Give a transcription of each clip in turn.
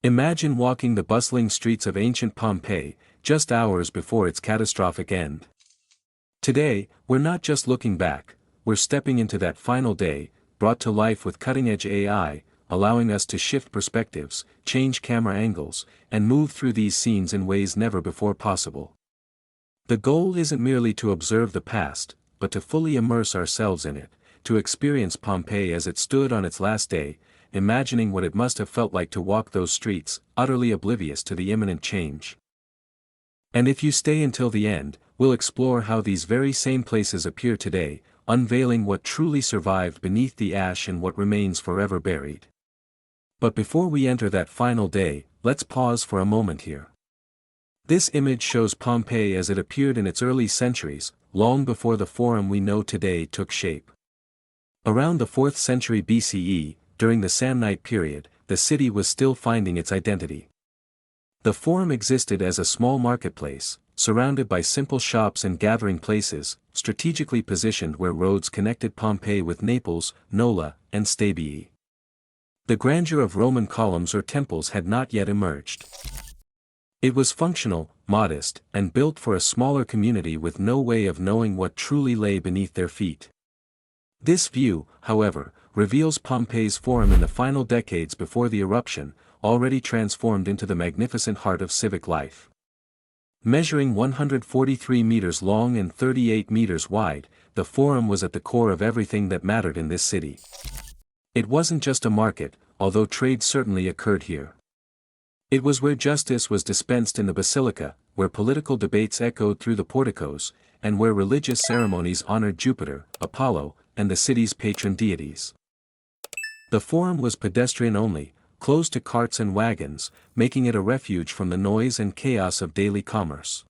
Imagine walking the bustling streets of ancient Pompeii, just hours before its catastrophic end. Today, we're not just looking back, we're stepping into that final day, brought to life with cutting-edge AI, allowing us to shift perspectives, change camera angles, and move through these scenes in ways never before possible. The goal isn't merely to observe the past, but to fully immerse ourselves in it, to experience Pompeii as it stood on its last day, imagining what it must have felt like to walk those streets, utterly oblivious to the imminent change. And if you stay until the end, we'll explore how these very same places appear today, unveiling what truly survived beneath the ash and what remains forever buried. But before we enter that final day, let's pause for a moment here. This image shows Pompeii as it appeared in its early centuries, long before the Forum we know today took shape. Around the 4th century BCE, during the Samnite period, the city was still finding its identity. The Forum existed as a small marketplace, surrounded by simple shops and gathering places, strategically positioned where roads connected Pompeii with Naples, Nola, and Stabii. The grandeur of Roman columns or temples had not yet emerged. It was functional, modest, and built for a smaller community with no way of knowing what truly lay beneath their feet. This view, however, reveals Pompeii's Forum in the final decades before the eruption, already transformed into the magnificent heart of civic life. Measuring 143 meters long and 38 meters wide, the Forum was at the core of everything that mattered in this city. It wasn't just a market, although trade certainly occurred here. It was where justice was dispensed in the basilica, where political debates echoed through the porticos, and where religious ceremonies honored Jupiter, Apollo, and the city's patron deities. The Forum was pedestrian-only, closed to carts and wagons, making it a refuge from the noise and chaos of daily commerce.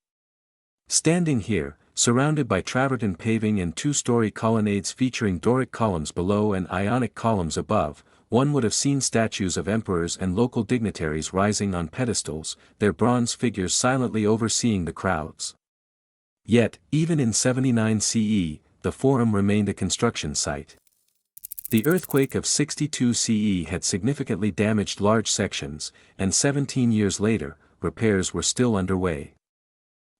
Standing here, surrounded by travertine paving and two-story colonnades featuring Doric columns below and Ionic columns above, one would have seen statues of emperors and local dignitaries rising on pedestals, their bronze figures silently overseeing the crowds. Yet, even in 79 CE, the Forum remained a construction site. The earthquake of 62 CE had significantly damaged large sections, and 17 years later, repairs were still underway.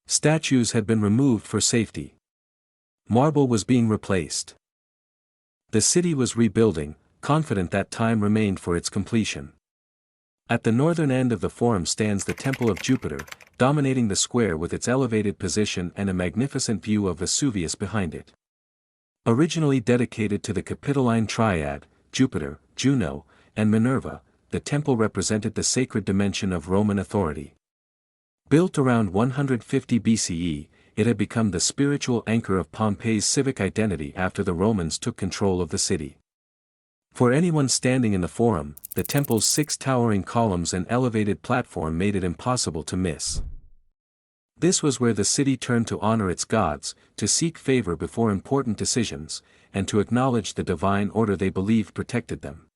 Statues had been removed for safety. Marble was being replaced. The city was rebuilding, confident that time remained for its completion. At the northern end of the Forum stands the Temple of Jupiter, dominating the square with its elevated position and a magnificent view of Vesuvius behind it. Originally dedicated to the Capitoline Triad, Jupiter, Juno, and Minerva, the temple represented the sacred dimension of Roman authority. Built around 150 BCE, it had become the spiritual anchor of Pompeii's civic identity after the Romans took control of the city. For anyone standing in the Forum, the temple's 6 towering columns and elevated platform made it impossible to miss. This was where the city turned to honor its gods, to seek favor before important decisions, and to acknowledge the divine order they believed protected them.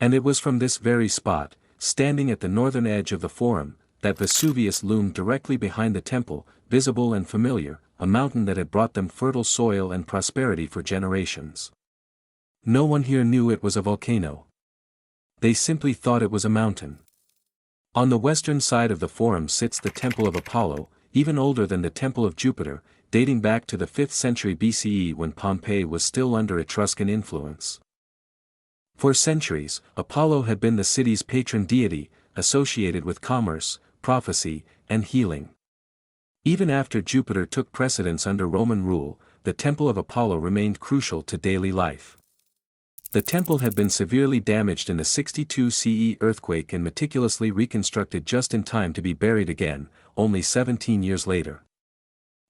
And it was from this very spot, standing at the northern edge of the Forum, that Vesuvius loomed directly behind the temple, visible and familiar, a mountain that had brought them fertile soil and prosperity for generations. No one here knew it was a volcano. They simply thought it was a mountain. On the western side of the Forum sits the Temple of Apollo, even older than the Temple of Jupiter, dating back to the 5th century BCE when Pompeii was still under Etruscan influence. For centuries, Apollo had been the city's patron deity, associated with commerce, prophecy, and healing. Even after Jupiter took precedence under Roman rule, the Temple of Apollo remained crucial to daily life. The temple had been severely damaged in the 62 CE earthquake and meticulously reconstructed just in time to be buried again, only 17 years later.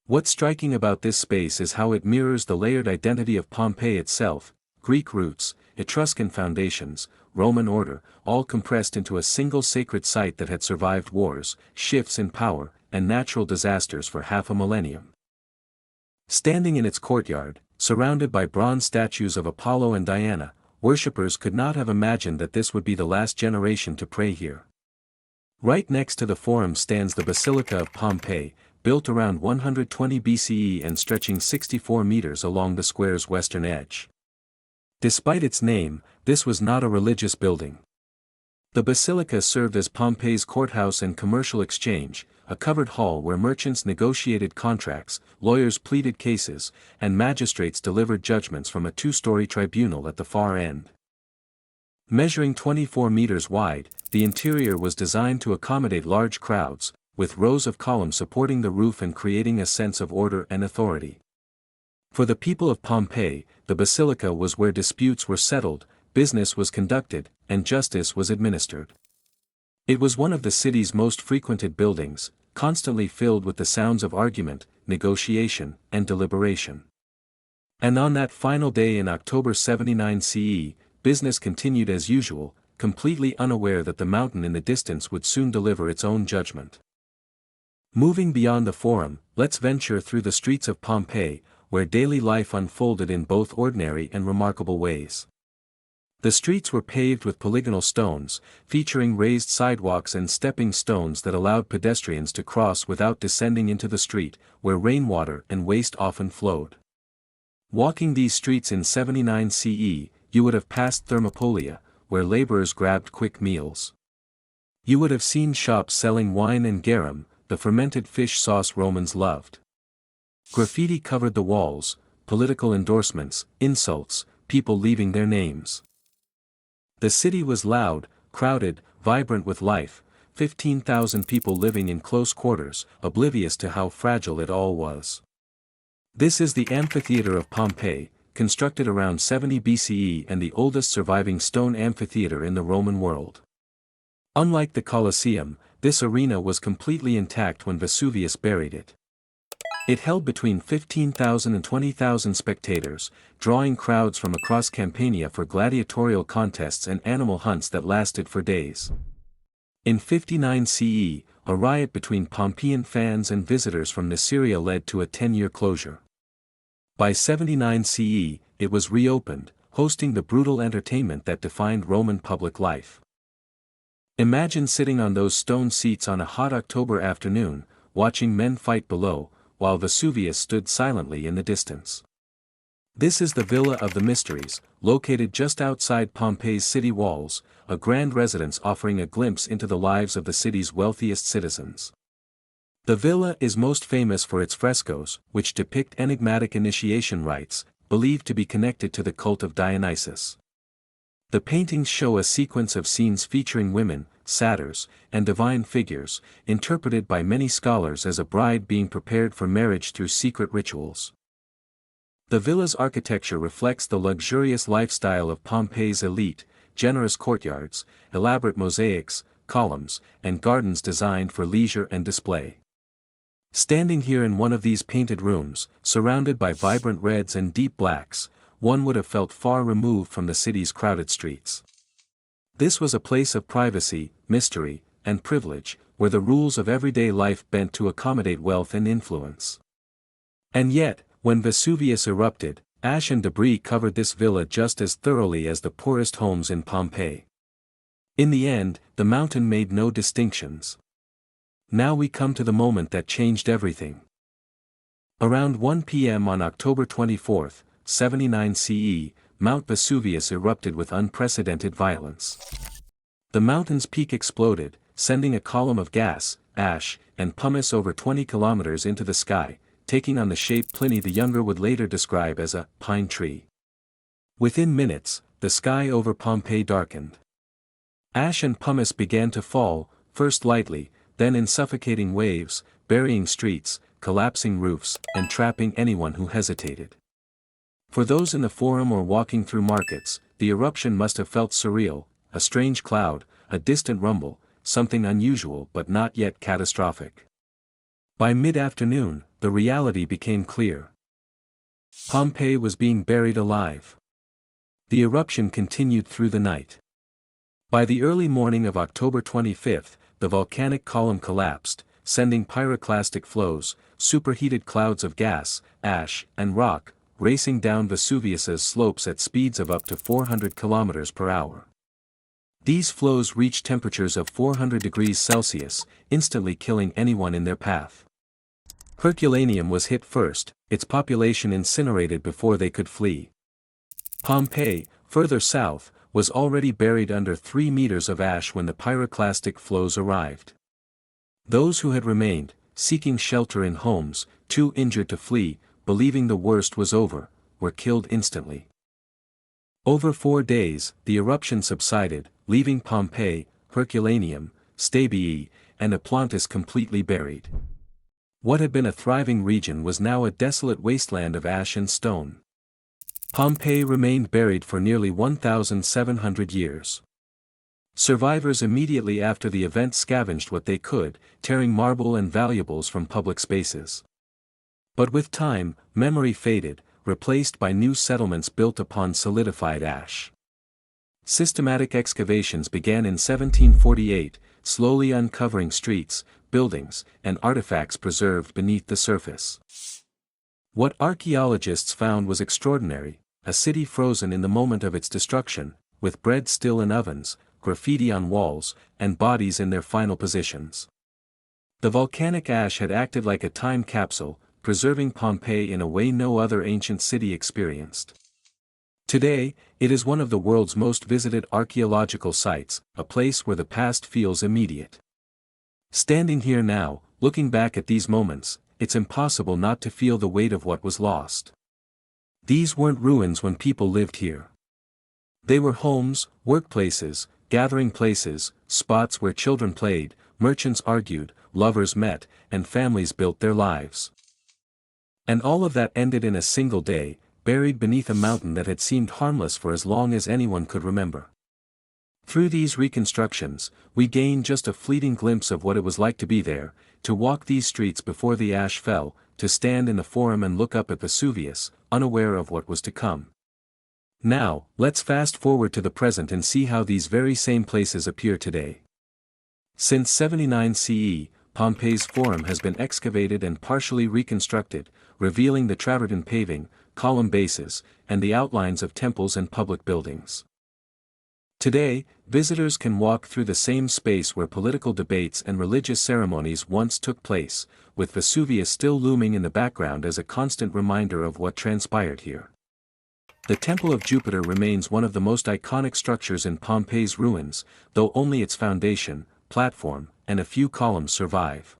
What's striking about this space is how it mirrors the layered identity of Pompeii itself: Greek roots, Etruscan foundations, Roman order, all compressed into a single sacred site that had survived wars, shifts in power, and natural disasters for half a millennium. Standing in its courtyard, surrounded by bronze statues of Apollo and Diana, worshippers could not have imagined that this would be the last generation to pray here. Right next to the Forum stands the Basilica of Pompeii, built around 120 BCE and stretching 64 meters along the square's western edge. Despite its name, this was not a religious building. The basilica served as Pompeii's courthouse and commercial exchange, a covered hall where merchants negotiated contracts, lawyers pleaded cases, and magistrates delivered judgments from a two-story tribunal at the far end. Measuring 24 meters wide, the interior was designed to accommodate large crowds, with rows of columns supporting the roof and creating a sense of order and authority. For the people of Pompeii, the basilica was where disputes were settled, business was conducted, and justice was administered. It was one of the city's most frequented buildings, constantly filled with the sounds of argument, negotiation, and deliberation. And on that final day in October 79 CE, business continued as usual, completely unaware that the mountain in the distance would soon deliver its own judgment. Moving beyond the Forum, let's venture through the streets of Pompeii, where daily life unfolded in both ordinary and remarkable ways. The streets were paved with polygonal stones, featuring raised sidewalks and stepping stones that allowed pedestrians to cross without descending into the street, where rainwater and waste often flowed. Walking these streets in 79 CE, you would have passed Thermopolia, where laborers grabbed quick meals. You would have seen shops selling wine and garum, the fermented fish sauce Romans loved. Graffiti covered the walls, political endorsements, insults, people leaving their names. The city was loud, crowded, vibrant with life, 15,000 people living in close quarters, oblivious to how fragile it all was. This is the amphitheater of Pompeii, constructed around 70 BCE and the oldest surviving stone amphitheater in the Roman world. Unlike the Colosseum, this arena was completely intact when Vesuvius buried it. It held between 15,000 and 20,000 spectators, drawing crowds from across Campania for gladiatorial contests and animal hunts that lasted for days. In 59 CE, a riot between Pompeian fans and visitors from Syria led to a 10-year closure. By 79 CE, it was reopened, hosting the brutal entertainment that defined Roman public life. Imagine sitting on those stone seats on a hot October afternoon, watching men fight below, while Vesuvius stood silently in the distance. This is the Villa of the Mysteries, located just outside Pompeii's city walls, a grand residence offering a glimpse into the lives of the city's wealthiest citizens. The villa is most famous for its frescoes, which depict enigmatic initiation rites, believed to be connected to the cult of Dionysus. The paintings show a sequence of scenes featuring women, satyrs, and divine figures, interpreted by many scholars as a bride being prepared for marriage through secret rituals. The villa's architecture reflects the luxurious lifestyle of Pompeii's elite, generous courtyards, elaborate mosaics, columns, and gardens designed for leisure and display. Standing here in one of these painted rooms, surrounded by vibrant reds and deep blacks, one would have felt far removed from the city's crowded streets. This was a place of privacy, mystery, and privilege, where the rules of everyday life bent to accommodate wealth and influence. And yet, when Vesuvius erupted, ash and debris covered this villa just as thoroughly as the poorest homes in Pompeii. In the end, the mountain made no distinctions. Now we come to the moment that changed everything. Around 1 p.m. on October 24, 79 CE, Mount Vesuvius erupted with unprecedented violence. The mountain's peak exploded, sending a column of gas, ash, and pumice over 20 kilometers into the sky, taking on the shape Pliny the Younger would later describe as a pine tree. Within minutes, the sky over Pompeii darkened. Ash and pumice began to fall, first lightly, then in suffocating waves, burying streets, collapsing roofs, and trapping anyone who hesitated. For those in the Forum or walking through markets, the eruption must have felt surreal, a strange cloud, a distant rumble, something unusual but not yet catastrophic. By mid-afternoon, the reality became clear. Pompeii was being buried alive. The eruption continued through the night. By the early morning of October 25, the volcanic column collapsed, sending pyroclastic flows, superheated clouds of gas, ash, and rock, racing down Vesuvius's slopes at speeds of up to 400 km per hour. These flows reached temperatures of 400 degrees Celsius, instantly killing anyone in their path. Herculaneum was hit first, its population incinerated before they could flee. Pompeii, further south, was already buried under 3 meters of ash when the pyroclastic flows arrived. Those who had remained, seeking shelter in homes, too injured to flee, believing the worst was over, were killed instantly. Over 4 days, the eruption subsided, leaving Pompeii, Herculaneum, Stabii, and Atlantis completely buried. What had been a thriving region was now a desolate wasteland of ash and stone. Pompeii remained buried for nearly 1,700 years. Survivors immediately after the event scavenged what they could, tearing marble and valuables from public spaces. But with time, memory faded, replaced by new settlements built upon solidified ash. Systematic excavations began in 1748, slowly uncovering streets, buildings, and artifacts preserved beneath the surface. What archaeologists found was extraordinary: a city frozen in the moment of its destruction, with bread still in ovens, graffiti on walls, and bodies in their final positions. The volcanic ash had acted like a time capsule, preserving Pompeii in a way no other ancient city experienced. Today, it is one of the world's most visited archaeological sites, a place where the past feels immediate. Standing here now, looking back at these moments, it's impossible not to feel the weight of what was lost. These weren't ruins when people lived here. They were homes, workplaces, gathering places, spots where children played, merchants argued, lovers met, and families built their lives. And all of that ended in a single day, buried beneath a mountain that had seemed harmless for as long as anyone could remember. Through these reconstructions, we gain just a fleeting glimpse of what it was like to be there, to walk these streets before the ash fell, to stand in the Forum and look up at Vesuvius, unaware of what was to come. Now, let's fast forward to the present and see how these very same places appear today. Since 79 CE, Pompeii's Forum has been excavated and partially reconstructed, revealing the travertine paving, column bases, and the outlines of temples and public buildings. Today, visitors can walk through the same space where political debates and religious ceremonies once took place, with Vesuvius still looming in the background as a constant reminder of what transpired here. The Temple of Jupiter remains one of the most iconic structures in Pompeii's ruins, though only its foundation, platform, and a few columns survive.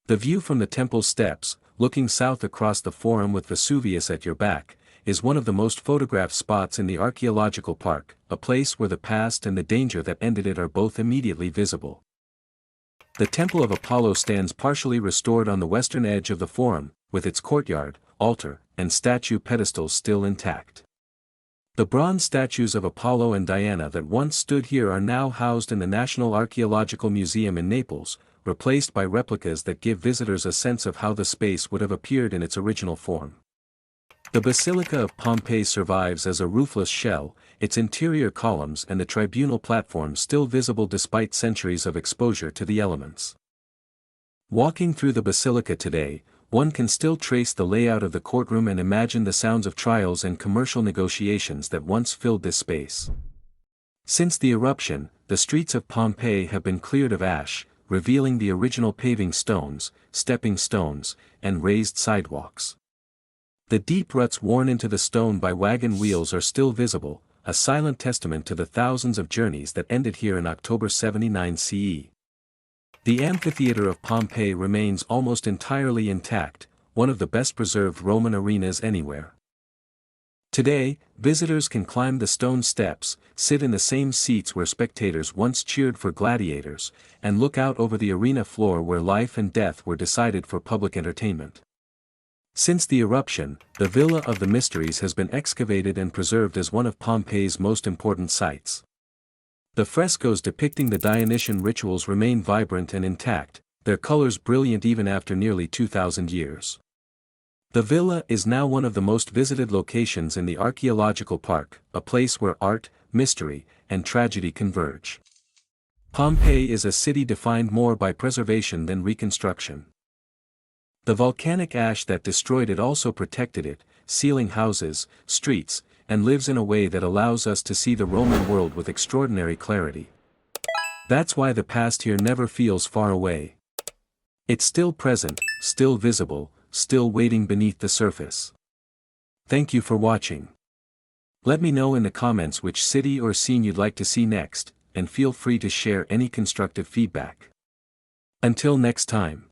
The view from the temple's steps, looking south across the Forum with Vesuvius at your back, is one of the most photographed spots in the archaeological park, a place where the past and the danger that ended it are both immediately visible. The Temple of Apollo stands partially restored on the western edge of the Forum, with its courtyard, altar, and statue pedestals still intact. The bronze statues of Apollo and Diana that once stood here are now housed in the National Archaeological Museum in Naples, replaced by replicas that give visitors a sense of how the space would have appeared in its original form. The Basilica of Pompeii survives as a roofless shell, its interior columns and the tribunal platform still visible despite centuries of exposure to the elements. Walking through the basilica today, one can still trace the layout of the courtroom and imagine the sounds of trials and commercial negotiations that once filled this space. Since the eruption, the streets of Pompeii have been cleared of ash, revealing the original paving stones, stepping stones, and raised sidewalks. The deep ruts worn into the stone by wagon wheels are still visible, a silent testament to the thousands of journeys that ended here in October 79 CE. The amphitheater of Pompeii remains almost entirely intact, one of the best preserved Roman arenas anywhere. Today, visitors can climb the stone steps, sit in the same seats where spectators once cheered for gladiators, and look out over the arena floor where life and death were decided for public entertainment. Since the eruption, the Villa of the Mysteries has been excavated and preserved as one of Pompeii's most important sites. The frescoes depicting the Dionysian rituals remain vibrant and intact, their colors brilliant even after nearly 2,000 years. The villa is now one of the most visited locations in the archaeological park, a place where art, mystery, and tragedy converge. Pompeii is a city defined more by preservation than reconstruction. The volcanic ash that destroyed it also protected it, sealing houses, streets, and lives in a way that allows us to see the Roman world with extraordinary clarity. That's why the past here never feels far away. It's still present, still visible, still waiting beneath the surface. Thank you for watching. Let me know in the comments which city or scene you'd like to see next, and feel free to share any constructive feedback. Until next time.